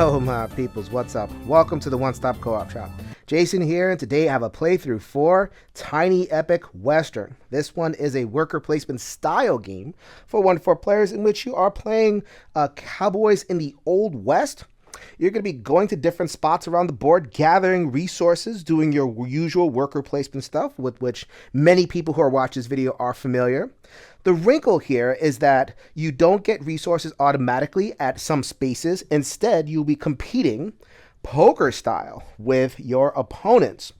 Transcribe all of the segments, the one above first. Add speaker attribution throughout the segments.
Speaker 1: Yo, my peoples, what's up? Welcome to the One Stop Co-op Shop. Jason here, and today I have a playthrough for Tiny Epic Western. This one is a worker placement style game for 1 to 4 players in which you are playing cowboys in the Old West. You're going to be going to different spots around the board, gathering resources, doing your usual worker placement stuff with which many people who are watching this video are familiar. The wrinkle here is that you don't get resources automatically at some spaces. Instead, you'll be competing poker style with your opponents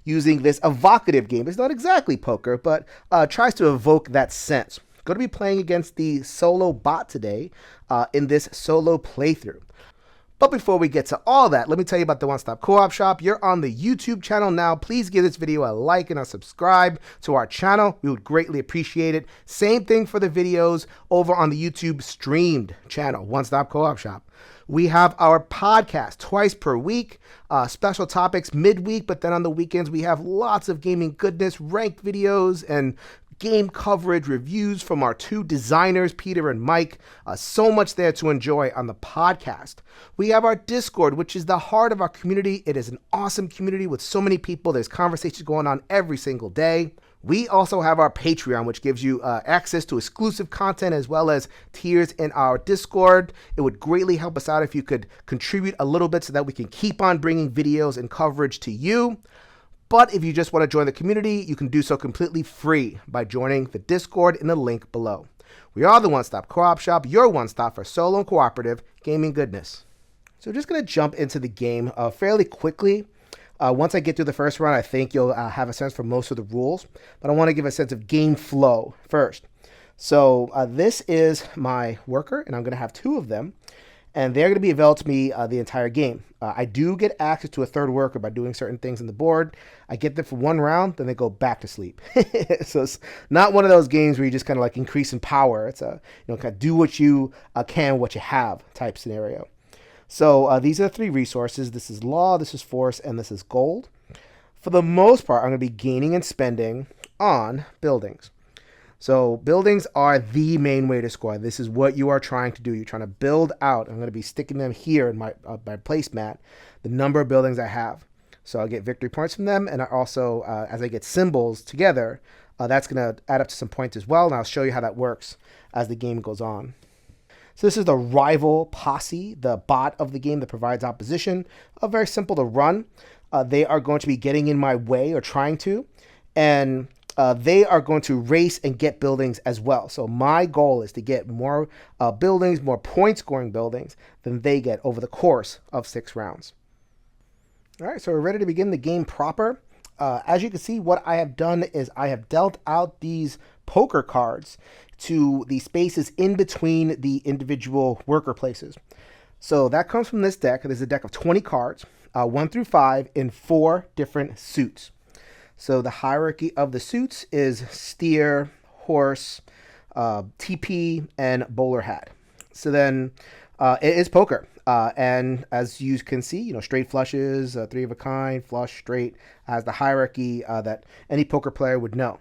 Speaker 1: using this evocative game. It's not exactly poker, but tries to evoke that sense. Going to be playing against the solo bot today in this solo playthrough. But before we get to all that, let me tell you about the One Stop Co-op Shop. You're on the YouTube channel now. Please give this video a like and a subscribe to our channel. We would greatly appreciate it. Same thing for the videos over on the YouTube streamed channel, One Stop Co-op Shop. We have our podcast twice per week, special topics midweek, but then on the weekends we have lots of gaming goodness, ranked videos, and game coverage reviews from our 2 designers, Peter and Mike. So much there to enjoy on the podcast. We have our Discord, which is the heart of our community. It is an awesome community with so many people. There's conversations going on every single day. We also have our Patreon, which gives you access to exclusive content as well as tiers in our Discord. It would greatly help us out if you could contribute a little bit so that we can keep on bringing videos and coverage to you. But if you just want to join the community, you can do so completely free by joining the Discord in the link below. We are the One Stop Co-op Shop, your one stop for solo and cooperative gaming goodness. So we're just going to jump into the game fairly quickly. Once I get through the first round, I think you'll have a sense for most of the rules. But I want to give a sense of game flow first. So this is my worker, and I'm going to have 2 of them. And they're going to be available to me the entire game. I do get access to a 3rd worker by doing certain things on the board. I get them for 1 round, then they go back to sleep. So it's not one of those games where you just kind of like increase in power. It's a kind of do what you can, what you have type scenario. So these are the 3 resources. This is law, this is force, and this is gold. For the most part, I'm going to be gaining and spending on buildings. So buildings are the main way to score. This is what you are trying to do. You're trying to build out. I'm going to be sticking them here in my placemat, the number of buildings I have. So I'll get victory points from them. And I also, as I get symbols together, that's going to add up to some points as well. And I'll show you how that works as the game goes on. So this is the rival posse, the bot of the game that provides opposition. Very simple to run. They are going to be getting in my way or trying to. And they are going to race and get buildings as well. So my goal is to get more buildings, more point scoring buildings than they get over the course of 6 rounds. All right, so we're ready to begin the game proper. As you can see, what I have done is I have dealt out these poker cards to the spaces in between the individual worker places. So that comes from this deck. There's a deck of 20 cards, 1 through 5 in 4 different suits. So the hierarchy of the suits is steer, horse, TP, and bowler hat. So then it is poker. And as you can see, straight flushes, 3 of a kind, flush, straight, as the hierarchy that any poker player would know.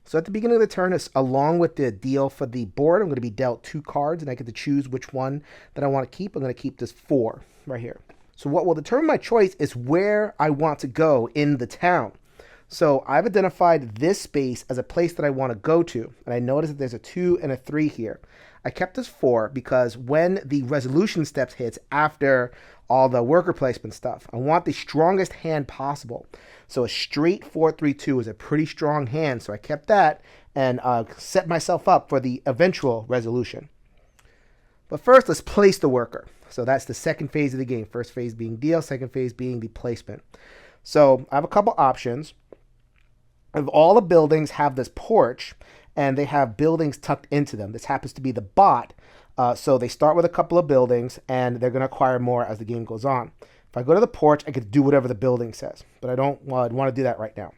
Speaker 1: So at the beginning of the turn, along with the deal for the board, I'm going to be dealt 2 cards, and I get to choose which one that I want to keep. I'm going to keep this 4 right here. So what will determine my choice is where I want to go in the town. So I've identified this space as a place that I want to go to. And I notice that there's a 2 and a 3 here. I kept this 4 because when the resolution steps hits after all the worker placement stuff, I want the strongest hand possible. So a straight 4-3-2 is a pretty strong hand. So I kept that and set myself up for the eventual resolution. But first, let's place the worker. So that's the second phase of the game. First phase being deal, second phase being the placement. So I have a couple options. If all the buildings have this porch and they have buildings tucked into them, this happens to be the bot. So they start with a couple of buildings and they're going to acquire more as the game goes on. If I go to the porch, I can do whatever the building says, but I don't want to do that right now.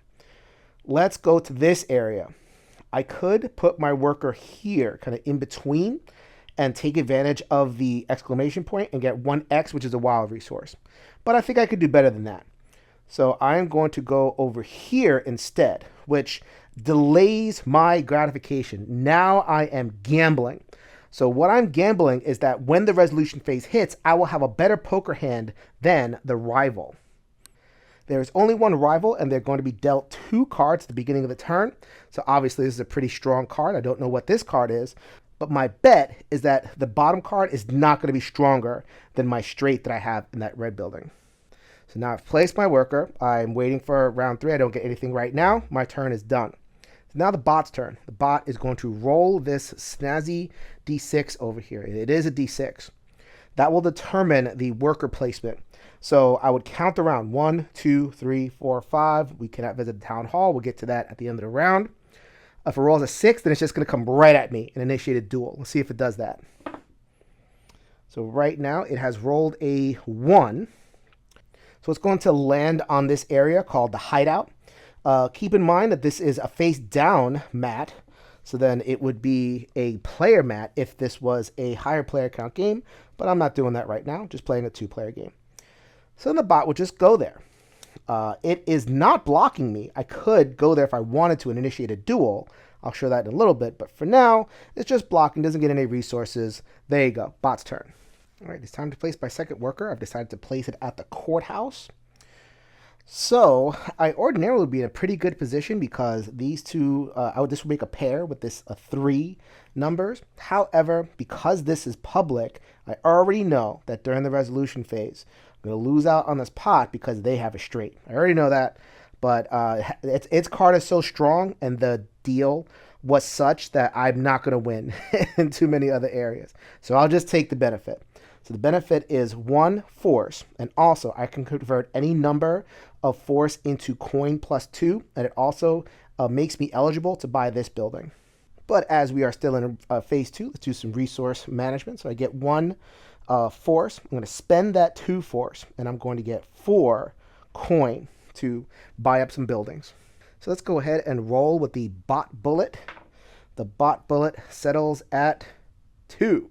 Speaker 1: Let's go to this area. I could put my worker here, kind of in between, and take advantage of the exclamation point and get 1x, which is a wild resource. But I think I could do better than that. So I'm going to go over here instead, which delays my gratification. Now I am gambling. So what I'm gambling is that when the resolution phase hits, I will have a better poker hand than the rival. There is only one rival, and they're going to be dealt 2 cards at the beginning of the turn. So obviously this is a pretty strong card. I don't know what this card is, but my bet is that the bottom card is not going to be stronger than my straight that I have in that red building. So now I've placed my worker. I'm waiting for round 3. I don't get anything right now. My turn is done. So now the bot's turn. The bot is going to roll this snazzy D6 over here. It is a D6. That will determine the worker placement. So I would count around 1, 2, 3, 4, 5. We cannot visit the town hall. We'll get to that at the end of the round. If it rolls a 6, then it's just going to come right at me and initiate a duel. Let's see if it does that. So right now it has rolled a 1. So it's going to land on this area called the hideout. Keep in mind that this is a face down mat. So then it would be a player mat if this was a higher player count game. But I'm not doing that right now. Just playing a 2-player game. So then the bot would just go there. It is not blocking me. I could go there if I wanted to and initiate a duel. I'll show that in a little bit. But for now, it's just blocking. Doesn't get any resources. There you go. Bot's turn. All right, it's time to place my second worker. I've decided to place it at the courthouse. So I ordinarily would be in a pretty good position because these two, this would make a pair with this 3 numbers. However, because this is public, I already know that during the resolution phase, I'm going to lose out on this pot because they have a straight. I already know that, but its card is so strong and the deal was such that I'm not going to win in too many other areas. So I'll just take the benefit. So the benefit is 1 force, and also I can convert any number of force into coin plus 2, and it also makes me eligible to buy this building. But as we are still in phase 2, let's do some resource management. So I get 1 force. I'm going to spend that 2 force, and I'm going to get 4 coin to buy up some buildings. So let's go ahead and roll with the bot bullet. The bot bullet settles at 2.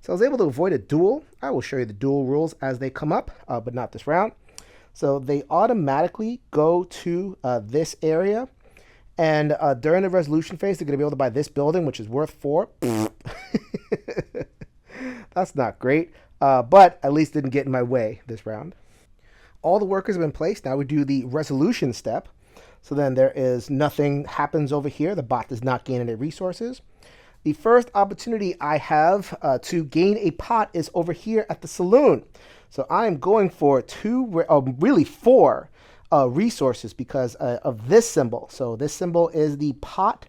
Speaker 1: So I was able to avoid a duel. I will show you the duel rules as they come up, but not this round. So they automatically go to this area. And during the resolution phase, they're going to be able to buy this building, which is worth 4. That's not great, but at least didn't get in my way this round. All the workers have been placed. Now we do the resolution step. So then there is nothing happens over here. The bot does not gain any resources. The first opportunity I have to gain a pot is over here at the saloon. So I'm going for 4 resources because of this symbol. So this symbol is the pot.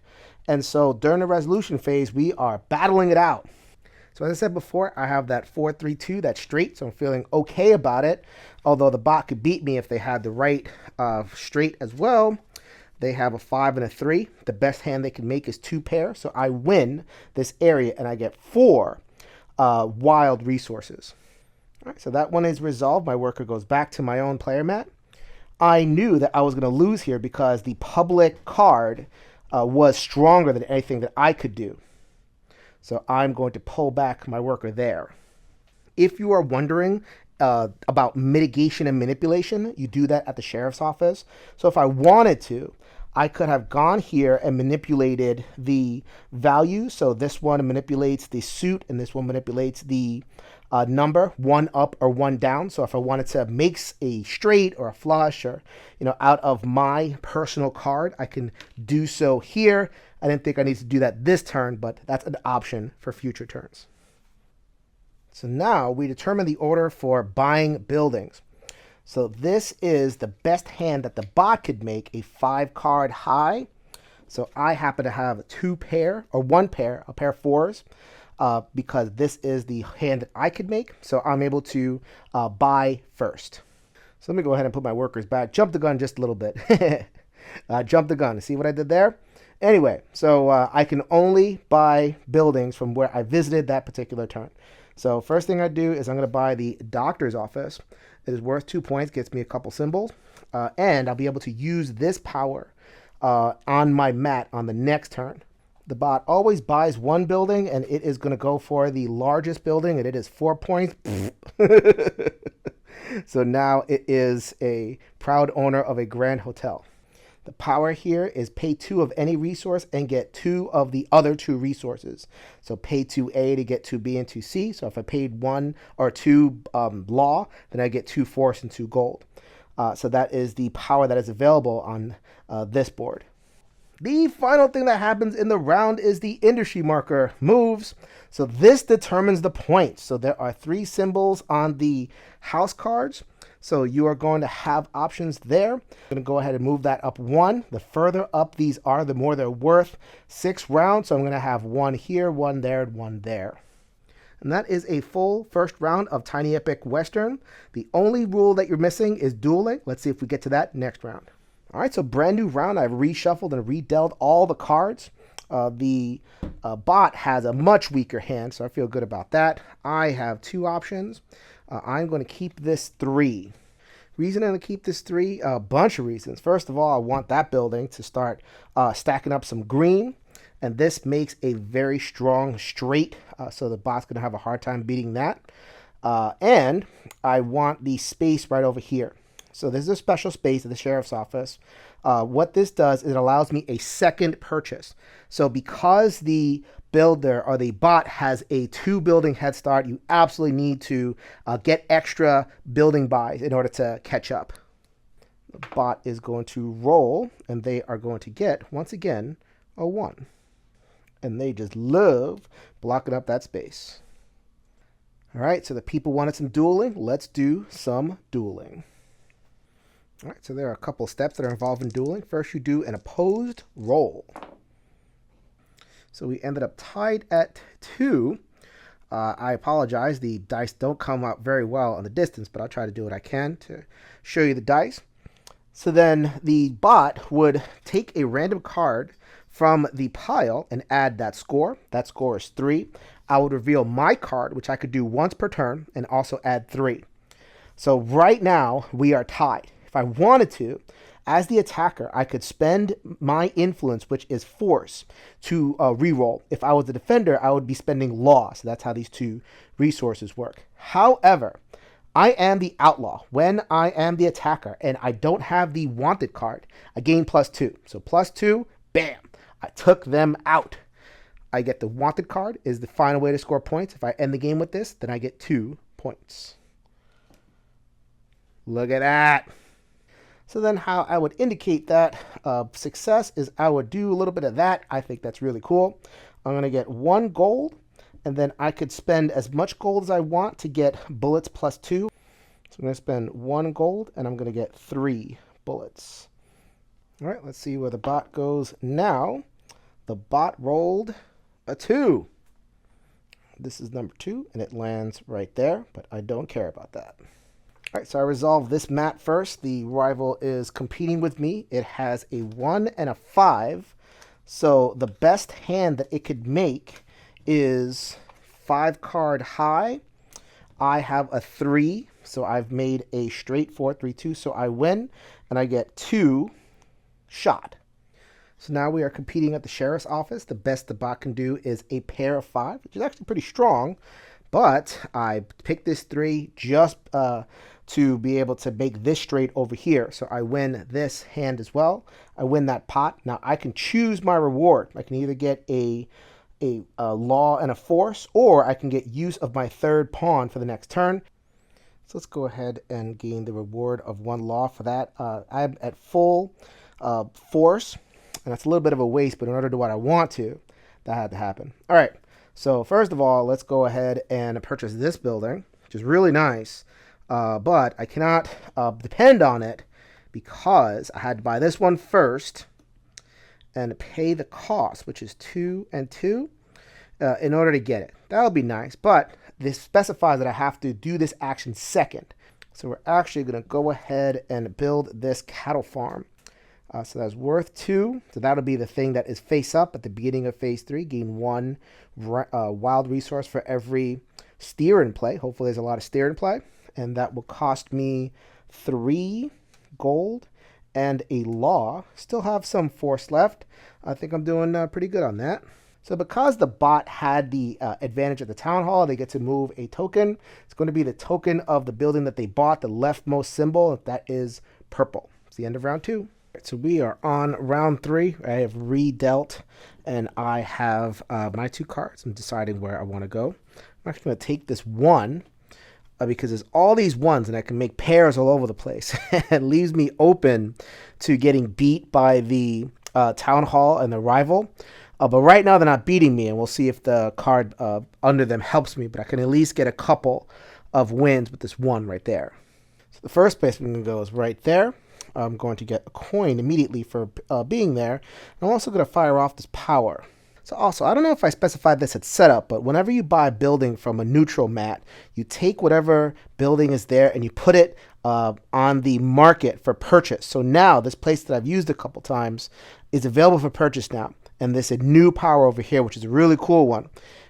Speaker 1: And so during the resolution phase, we are battling it out. So as I said before, I have that 4-3-2, that's straight. So I'm feeling okay about it. Although the bot could beat me if they had the right straight as well. They have a 5 and a 3. The best hand they can make is 2 pair. So I win this area and I get 4 wild resources. All right, so that one is resolved. My worker goes back to my own player mat. I knew that I was going to lose here because the public card was stronger than anything that I could do. So I'm going to pull back my worker there. If you are wondering about mitigation and manipulation, you do that at the sheriff's office. So if I wanted to, I could have gone here and manipulated the value. So this one manipulates the suit and this one manipulates the number, 1 up or 1 down. So if I wanted to make a straight or a flush or, out of my personal card, I can do so here. I didn't think I need to do that this turn, but that's an option for future turns. So now we determine the order for buying buildings. So this is the best hand that the bot could make, a 5-card high. So I happen to have 2 pair or 1 pair, a pair of 4s, because this is the hand that I could make. So I'm able to buy first. So let me go ahead and put my workers back. Jump the gun just a little bit. Jump the gun. See what I did there? Anyway, so I can only buy buildings from where I visited that particular turn. So first thing I do is I'm going to buy the doctor's office. It is worth 2 points, gets me a couple symbols, and I'll be able to use this power on my mat on the next turn. The bot always buys 1 building, and it is going to go for the largest building, and it is 4 points. So now it is a proud owner of a grand hotel. The power here is pay 2 of any resource and get 2 of the other 2 resources. So pay 2A to get 2B and 2C. So if I paid 1 or 2 law, then I get 2 force and 2 gold. So that is the power that is available on this board. The final thing that happens in the round is the industry marker moves. So this determines the points. So there are 3 symbols on the house cards. So you are going to have options there. I'm going to go ahead and move that up 1. The further up these are, the more they're worth. 6 rounds. So I'm going to have 1 here, 1 there, and 1 there. And that is a full first round of Tiny Epic Western. The only rule that you're missing is dueling. Let's see if we get to that next round. All right, so brand new round. I've reshuffled and redealt all the cards. The bot has a much weaker hand, so I feel good about that. I have 2 options. I'm going to keep this 3. Reason I'm going to keep this 3, a bunch of reasons. First of all, I want that building to start stacking up some green. And this makes a very strong straight, so the bot's going to have a hard time beating that. And I want the space right over here. So this is a special space at the sheriff's office. What this does is it allows me a second purchase. So because the builder or the bot has a 2 building head start, you absolutely need to get extra building buys in order to catch up. The bot is going to roll, and they are going to get, once again, a 1. And they just love blocking up that space. All right, so the people wanted some dueling. Let's do some dueling. All right, so there are a couple steps that are involved in dueling. First, you do an opposed roll. So we ended up tied at 2. I apologize. The dice don't come out very well on the distance, but I'll try to do what I can to show you the dice. So then the bot would take a random card from the pile and add that score. That score is 3. I would reveal my card, which I could do once per turn, and also add 3. So right now we are tied. If I wanted to, as the attacker, I could spend my influence, which is force, to reroll. If I was the defender, I would be spending law. So that's how these 2 resources work. However, I am the outlaw when I am the attacker, and I don't have the wanted card. I gain +2. So +2, bam, I took them out. I get the wanted card is the final way to score points. If I end the game with this, then I get 2 points. Look at that. So then how I would indicate that success is I would do a little bit of that. I think that's really cool. I'm going to get 1 gold, and then I could spend as much gold as I want to get bullets +2. So I'm going to spend 1 gold, and I'm going to get 3 bullets. All right, let's see where the bot goes now. The bot rolled a 2. This is number 2, and it lands right there, but I don't care about that. All right, so I resolved this mat first. The rival is competing with me. It has a 1 and a 5. So the best hand that it could make is 5 card high. I have a 3, so I've made a straight 4-3-2. So I win, and I get 2 shot. So now we are competing at the sheriff's office. The best the bot can do is a pair of 5, which is actually pretty strong. But I picked this 3 just to be able to make this straight over here. So I win this hand as well. I win that pot. Now I can choose my reward. I can either get a law and a force, or I can get use of my 3rd pawn for the next turn. So let's go ahead and gain the reward of 1 law for that. I'm at full force, and that's a little bit of a waste, but in order to do what I want to, that had to happen. All right. So first of all, let's go ahead and purchase this building, which is really nice. But I cannot depend on it because I had to buy this one first and pay the cost, which is 2 and 2, in order to get it. That'll be nice, but this specifies that I have to do this action second. So we're actually going to go ahead and build this cattle farm. So that's worth 2. So that'll be the thing that is face up at the beginning of phase 3. Gain 1 wild resource for every steer in play. Hopefully there's a lot of steer in play. And that will cost me 3 gold and a law. Still have some force left. I think I'm doing pretty good on that. So because the bot had the advantage of the town hall, they get to move a token. It's going to be the token of the building that they bought, the leftmost symbol. That is purple. It's the end of round 2. So we are on round 3. I have redealt, and I have my 2 cards. I'm deciding where I want to go. I'm actually going to take this 1 because there's all these 1s, and I can make pairs all over the place. It leaves me open to getting beat by the Town Hall and the Rival. But right now they're not beating me, and we'll see if the card under them helps me. But I can at least get a couple of wins with this 1 right there. So the first place we're going to go is right there. I'm going to get a coin immediately for being there. I'm also going to fire off this power. So also, I don't know if I specified this at setup, but whenever you buy a building from a neutral mat, you take whatever building is there and you put it on the market for purchase. So now this place that I've used a couple times is available for purchase now. And there's a new power over here, which is a really cool one.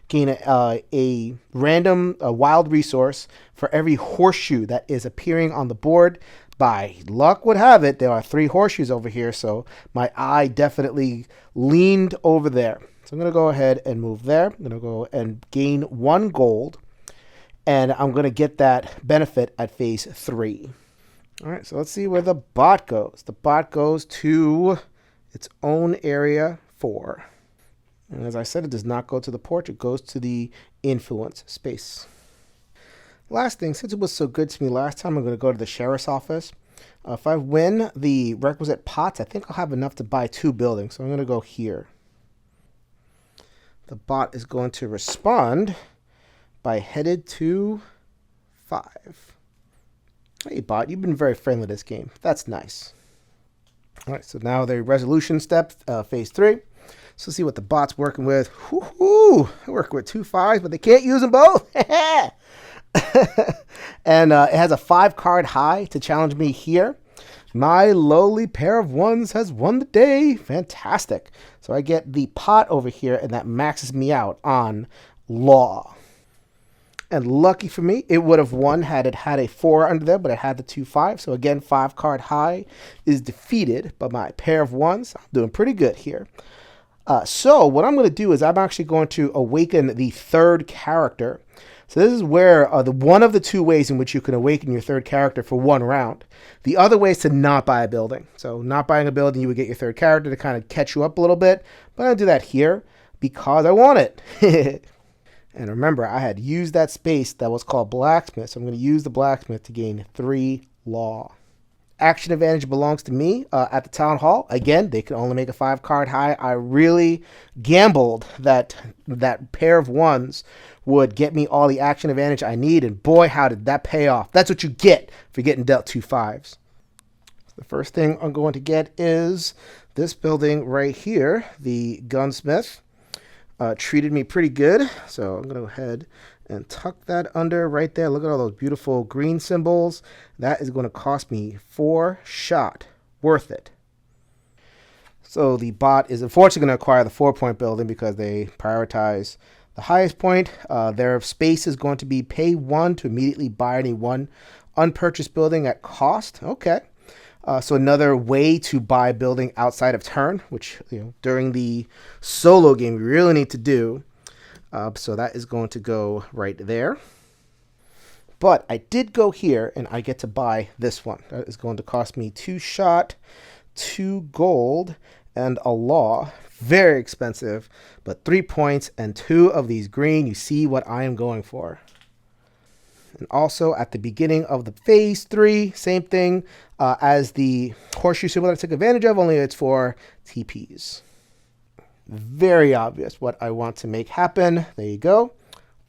Speaker 1: Gain a random wild resource for every horseshoe that is appearing on the board. By luck would have it, there are 3 horseshoes over here, so my eye definitely leaned over there. So I'm going to go ahead and move there. I'm going to go and gain 1 gold, and I'm going to get that benefit at phase 3. All right, so let's see where the bot goes. The bot goes to its own area 4. And as I said, it does not go to the porch. It goes to the influence space. Last thing, since it was so good to me last time, I'm going to go to the sheriff's office. If I win the requisite pots, I think I'll have enough to buy 2 buildings. So I'm going to go here. The bot is going to respond by headed to 5. Hey, bot, you've been very friendly this game. That's nice. All right, so now the resolution step, phase 3. So let's see what the bot's working with. Woohoo! I work with 2 5s, but they can't use them both. And it has a 5-card high to challenge me here. My lowly pair of 1s has won the day. Fantastic. So I get the pot over here, and that maxes me out on law. And lucky for me, it would have won had it had a 4 under there, but it had the 2 5. So again, 5-card high is defeated by my pair of 1s. I'm doing pretty good here. So what I'm going to do is I'm actually going to awaken the 3rd character. So this is where one of the 2 ways in which you can awaken your 3rd character for 1 round. The other way is to not buy a building. So not buying a building, you would get your 3rd character to kind of catch you up a little bit. But I'll do that here because I want it. And remember, I had used that space that was called blacksmith. So I'm going to use the blacksmith to gain 3 law. Action advantage belongs to me at the town hall. Again, they can only make a 5-card high. I really gambled that that pair of 1s would get me all the action advantage I need, and boy, how did that pay off. That's what you get for getting dealt 2 5s. The first thing I'm going to get is this building right here, the gunsmith. Treated me pretty good, so I'm going to go ahead and tuck that under right there. Look at all those beautiful green symbols. That is going to cost me 4 shot. Worth it. So the bot is unfortunately going to acquire the 4-point building because they prioritize the highest point. Their space is going to be pay 1 to immediately buy any 1 unpurchased building at cost. Okay. So another way to buy building outside of turn, which during the solo game we really need to do. So that is going to go right there. But I did go here, and I get to buy this one. That is going to cost me 2 shot, 2 gold, and a law. Very expensive, but 3 points and 2 of these green. You see what I am going for. And also at the beginning of the phase 3, same thing as the horseshoe symbol that I took advantage of, only it's for TPs. Very obvious what I want to make happen. There you go.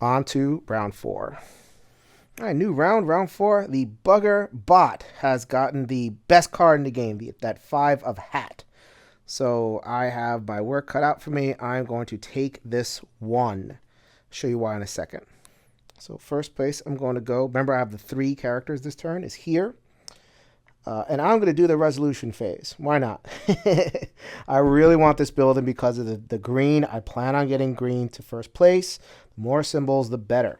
Speaker 1: On to round 4. All right, new round, round 4. The bugger bot has gotten the best card in the game, that 5 of hat. So I have my work cut out for me. I'm going to take this 1. Show you why in a second. So first place I'm going to go, remember I have the 3 characters this turn, is here. And I'm going to do the resolution phase. Why not? I really want this building because of the green. I plan on getting green to first place. The more symbols, the better.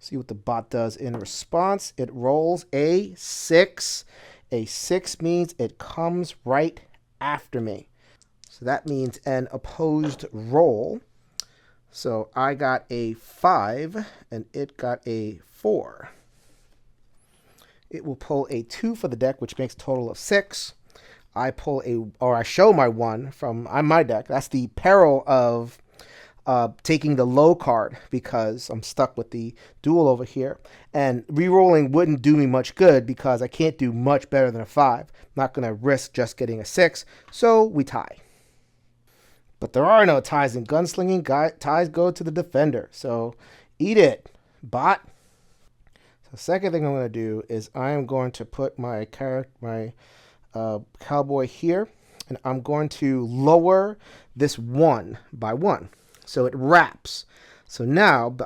Speaker 1: See what the bot does in response. It rolls a 6. A 6 means it comes right after me. So that means an opposed roll. So I got a 5 and it got a 4. It will pull a 2 for the deck, which makes a total of 6. I pull I show my one from on my deck. That's the peril of taking the low card because I'm stuck with the duel over here. And re-rolling wouldn't do me much good because I can't do much better than a 5. I'm not going to risk just getting a 6, so we tie. But there are no ties in gunslinging. Ties go to the defender. So eat it, bot. So the second thing I'm going to do is I am going to put my cowboy here, and I'm going to lower this 1 by 1. So it wraps. So now,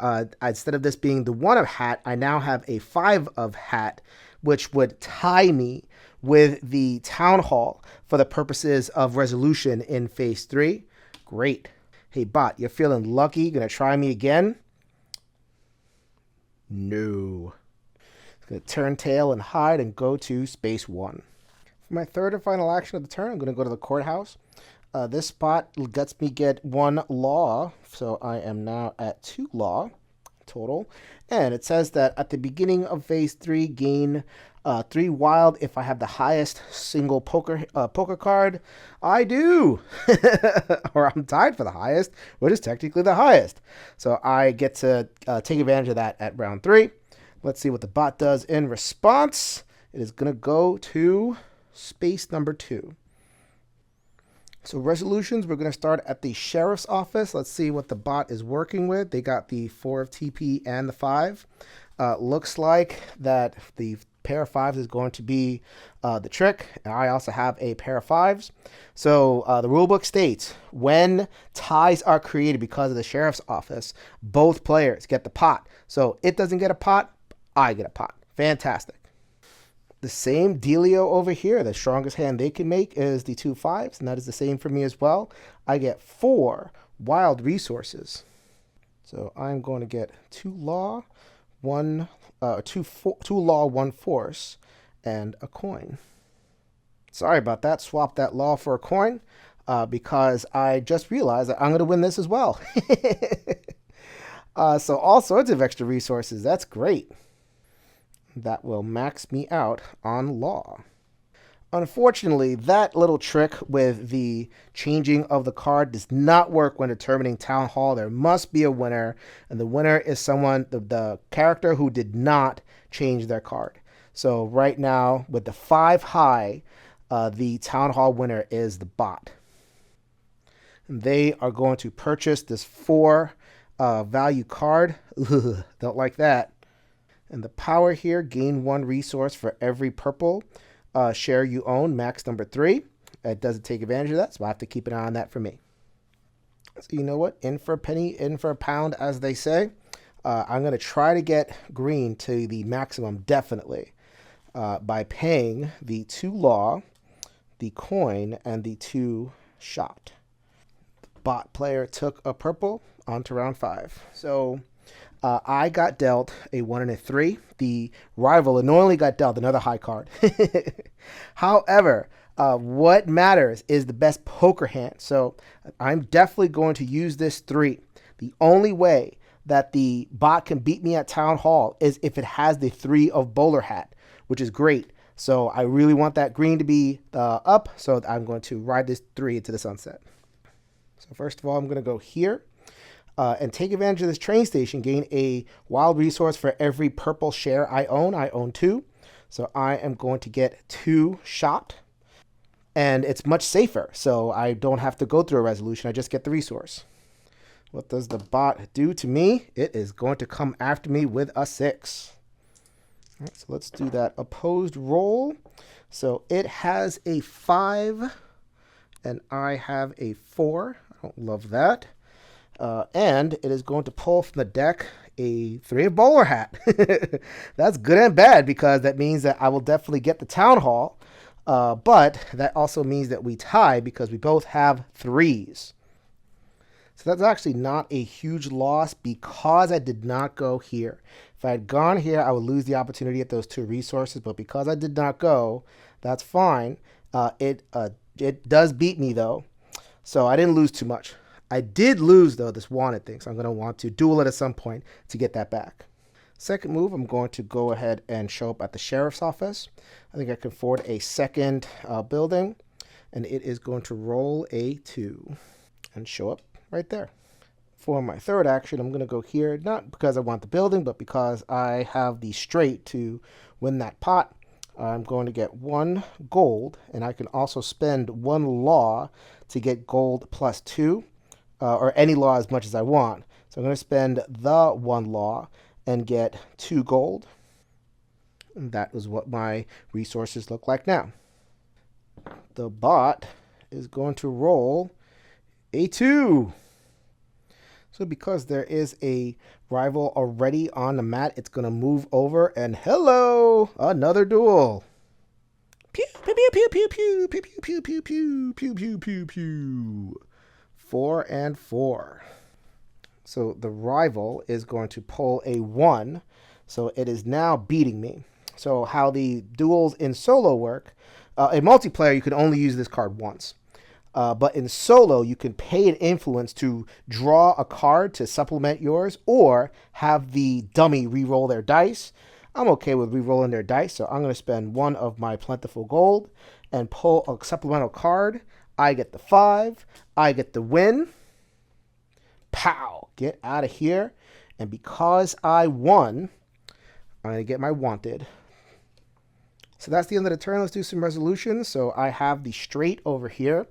Speaker 1: instead of this being the 1 of hat, I now have a 5 of hat, which would tie me with the Town Hall for the purposes of resolution in phase 3. Great. Hey, bot, you're feeling lucky? Gonna try me again? No. It's gonna turn tail and hide and go to space 1. For my third and final action of the turn, I'm gonna go to the courthouse. This spot lets me get 1 law, so I am now at 2 law total. And it says that at the beginning of phase 3, gain 3 wild if I have the highest single poker card. I do! Or I'm tied for the highest, which is technically the highest. So I get to take advantage of that at round 3. Let's see what the bot does in response. It is going to go to space number 2. So resolutions, we're going to start at the sheriff's office. Let's see what the bot is working with. They got the 4 of TP and the 5. Looks like that the pair of 5s is going to be the trick. And I also have a pair of 5s. So the rulebook states, when ties are created because of the sheriff's office, both players get the pot. So it doesn't get a pot, I get a pot. Fantastic. The same dealio over here. The strongest hand they can make is the 2 5s, and that is the same for me as well. I get 4 wild resources. So I'm going to get 2 law, 2 law, 1 force, and a coin. Sorry about that. Swap that law for a coin because I just realized that I'm going to win this as well. So all sorts of extra resources. That's great. That will max me out on law. Unfortunately, that little trick with the changing of the card does not work when determining Town Hall. There must be a winner, and the winner is someone, the character who did not change their card. So right now, with the 5 high, the Town Hall winner is the bot. And they are going to purchase this 4 value card. Ugh, don't like that. And the power here, gain 1 resource for every purple share you own, max number 3. It doesn't take advantage of that, so I have to keep an eye on that for me. So you know what? In for a penny, in for a pound, as they say. I'm going to try to get green to the maximum, definitely, by paying the 2 law, the coin, and the 2 shot. The bot player took a purple on to round 5. So I got dealt a 1 and a 3. The rival annoyingly got dealt another high card. However, what matters is the best poker hand. So I'm definitely going to use this 3. The only way that the bot can beat me at Town Hall is if it has the 3 of bowler hat, which is great. So I really want that green to be up. So I'm going to ride this 3 into the sunset. So first of all, I'm going to go here. And take advantage of this train station, gain a wild resource for every purple share I own. I own 2. So I am going to get 2 shot. And it's much safer, so I don't have to go through a resolution. I just get the resource. What does the bot do to me? It is going to come after me with a 6. All right, so let's do that opposed roll. So it has a 5, and I have a 4. I don't love that. And it is going to pull from the deck a 3 of bowler hat. That's good and bad because that means that I will definitely get the Town Hall. But that also means that we tie because we both have 3s. So that's actually not a huge loss because I did not go here. If I had gone here, I would lose the opportunity at those 2 resources. But because I did not go, that's fine. It does beat me, though. So I didn't lose too much. I did lose, though, this wanted thing, so I'm going to want to duel it at some point to get that back. Second move, I'm going to go ahead and show up at the sheriff's office. I think I can afford a second building. and it is going to roll a 2 and show up right there. For my third action, I'm going to go here, not because I want the building, but because I have the straight to win that pot. I'm going to get 1 gold, and I can also spend 1 law to get gold plus 2, or any law as much as I want. So I'm going to spend the 1 law and get 2 gold. And that is what my resources look like now. The bot is going to roll a 2. So because there is a rival already on the mat, it's going to move over and hello, another duel. Pew, pew, pew, pew, pew, pew, pew, pew, pew, pew, pew, pew, pew, pew. 4 and 4. So the rival is going to pull a 1. So it is now beating me. So how the duels in solo work, in multiplayer, you can only use this card once. But in solo, you can pay an influence to draw a card to supplement yours or have the dummy re-roll their dice. I'm okay with re-rolling their dice, so I'm going to spend 1 of my plentiful gold and pull a supplemental card. I get the 5. I get the win. Pow! Get out of here. And because I won, I'm going to get my wanted. So that's the end of the turn. Let's do some resolutions. So I have the straight over here.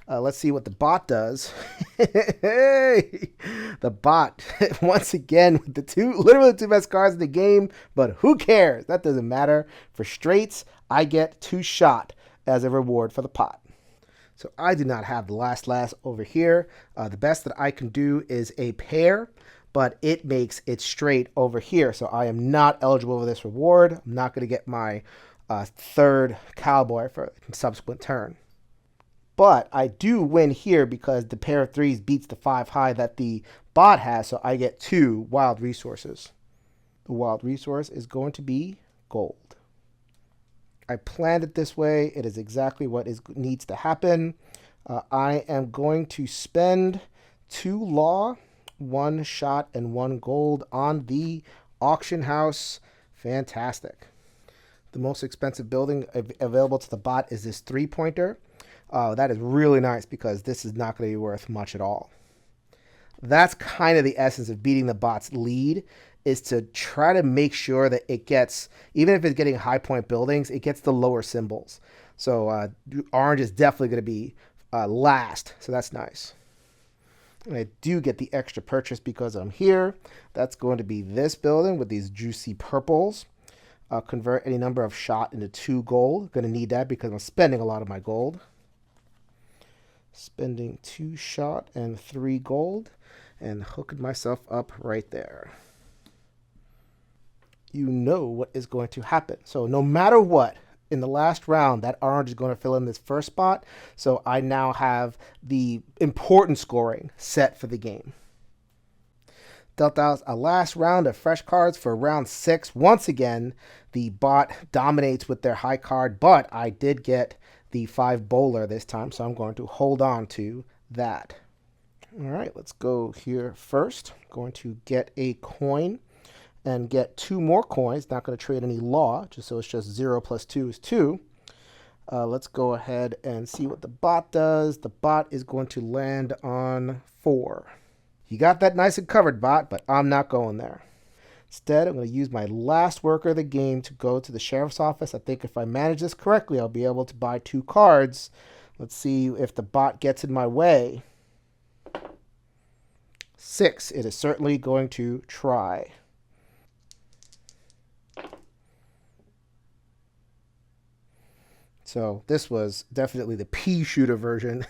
Speaker 1: Let's see what the bot does. Hey, the bot, once again, with the literally two best cards in the game, but who cares? That doesn't matter. For straights, I get 2 shot as a reward for the pot. So I do not have the last over here. The best that I can do is a pair, but it makes it straight over here. So I am not eligible for this reward. I'm not going to get my 3rd cowboy for a subsequent turn. But I do win here because the pair of 3s beats the 5 high that the bot has, so I get 2 wild resources. The wild resource is going to be gold. I planned it this way. It is exactly what needs to happen. I am going to spend 2 law, 1 shot, and 1 gold on the auction house. Fantastic. The most expensive building available to the bot is this 3-pointer. That is really nice because this is not going to be worth much at all. That's kind of the essence of beating the bot's lead, is to try to make sure that it gets, even if it's getting high point buildings, it gets the lower symbols. So orange is definitely going to be last, so that's nice. And I do get the extra purchase because I'm here. That's going to be this building with these juicy purples. Convert any number of shot into 2 gold. Going to need that because I'm spending a lot of my gold. Spending 2 shot and 3 gold and hooking myself up right there. You know what is going to happen. So no matter what, in the last round, that orange is going to fill in this first spot. So I now have the important scoring set for the game. Dealt out a last round of fresh cards for round 6. Once again, the bot dominates with their high card, but I did get the 5 bowler this time, so I'm going to hold on to that. All right, let's go here first. I'm going to get a coin and get 2 more coins. Not going to trade any law, just so it's just 0 plus 2 is 2. Let's go ahead and see what the bot does. The bot is going to land on 4. You got that nice and covered, bot, but I'm not going there. Instead, I'm going to use my last worker of the game to go to the sheriff's office. I think if I manage this correctly, I'll be able to buy 2 cards. Let's see if the bot gets in my way. 6. It is certainly going to try. So this was definitely the pea shooter version.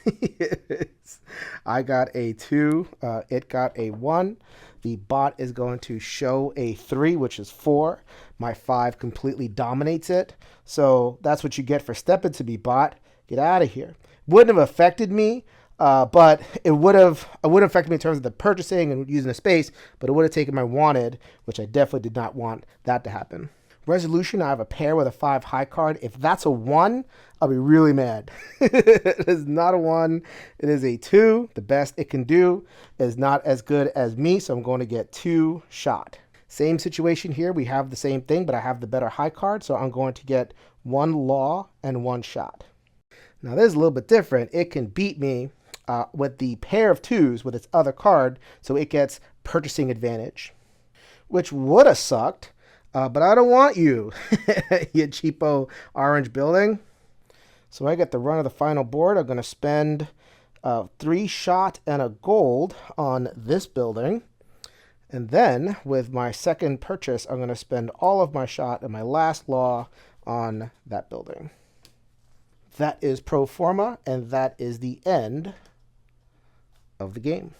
Speaker 1: I got a 2. It got a 1. The bot is going to show a 3, which is 4. My 5 completely dominates it. So that's what you get for stepping to me, bot. Get out of here. Wouldn't have affected me, but it would have affected me in terms of the purchasing and using the space, but it would have taken my wanted, which I definitely did not want that to happen. Resolution, I have a pair with a 5 high card. If that's a 1, I'll be really mad. It is not a 1. It is a 2. The best it can do is not as good as me, so I'm going to get 2 shot. Same situation here. We have the same thing, but I have the better high card, so I'm going to get 1 law and 1 shot. Now this is a little bit different. It can beat me with the pair of twos with its other card, so it gets purchasing advantage, which would have sucked, but I don't want you, you cheapo orange building. So I get the run of the final board. I'm going to spend 3 shot and a gold on this building. And then with my second purchase, I'm going to spend all of my shot and my last law on that building. That is pro forma, and that is the end of the game.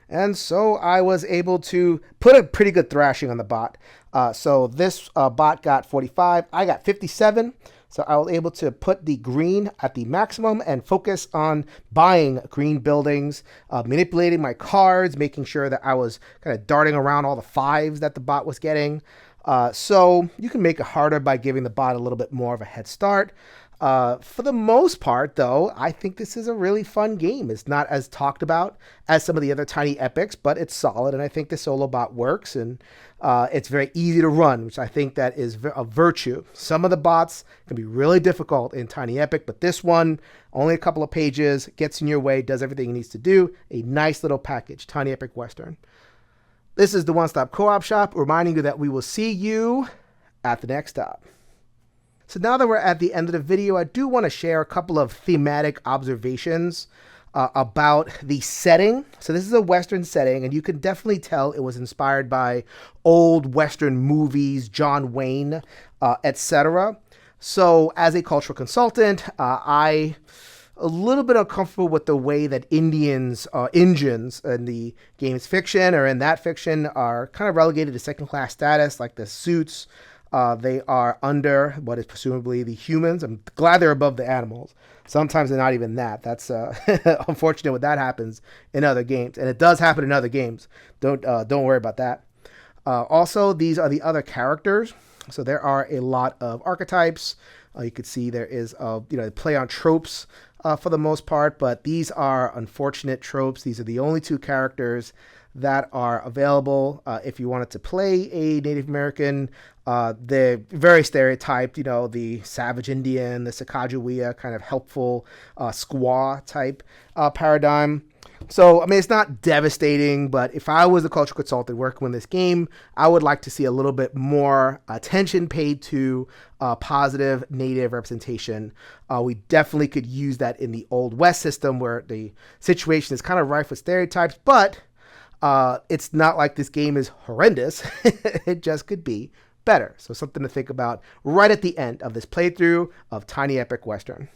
Speaker 1: And so I was able to put a pretty good thrashing on the bot. So this bot got 45. I got 57. So I was able to put the green at the maximum and focus on buying green buildings, manipulating my cards, making sure that I was kind of darting around all the 5s that the bot was getting. So you can make it harder by giving the bot a little bit more of a head start. For the most part, though, I think this is a really fun game. It's not as talked about as some of the other Tiny Epics, but it's solid, and I think the solo bot works, and it's very easy to run, which I think that is a virtue. Some of the bots can be really difficult in Tiny Epic, but this one, only a couple of pages, gets in your way, does everything it needs to do. A nice little package, Tiny Epic Western. This is the One Stop Co-op Shop, reminding you that we will see you at the next stop. So now that we're at the end of the video, I do want to share a couple of thematic observations about the setting. So this is a Western setting, and you can definitely tell it was inspired by old Western movies, John Wayne, etc. So as a cultural consultant, I a little bit uncomfortable with the way that Indians in the game's fiction or in that fiction are kind of relegated to second-class status, like the suits. They are under what is presumably the humans. I'm glad they're above the animals. Sometimes they're not even that. That's unfortunate when that happens in other games. And it does happen in other games. Don't worry about that. Also, these are the other characters. So there are a lot of archetypes. You could see there is play on tropes for the most part. But these are unfortunate tropes. These are the only 2 characters that are available if you wanted to play a Native American. They're very stereotyped, the savage Indian, the Sacagawea kind of helpful squaw type paradigm. So, I mean, it's not devastating, but if I was a cultural consultant working with this game, I would like to see a little bit more attention paid to positive Native representation. We definitely could use that in the Old West system where the situation is kind of rife with stereotypes, but it's not like this game is horrendous. It just could be better. So something to think about right at the end of this playthrough of Tiny Epic Western.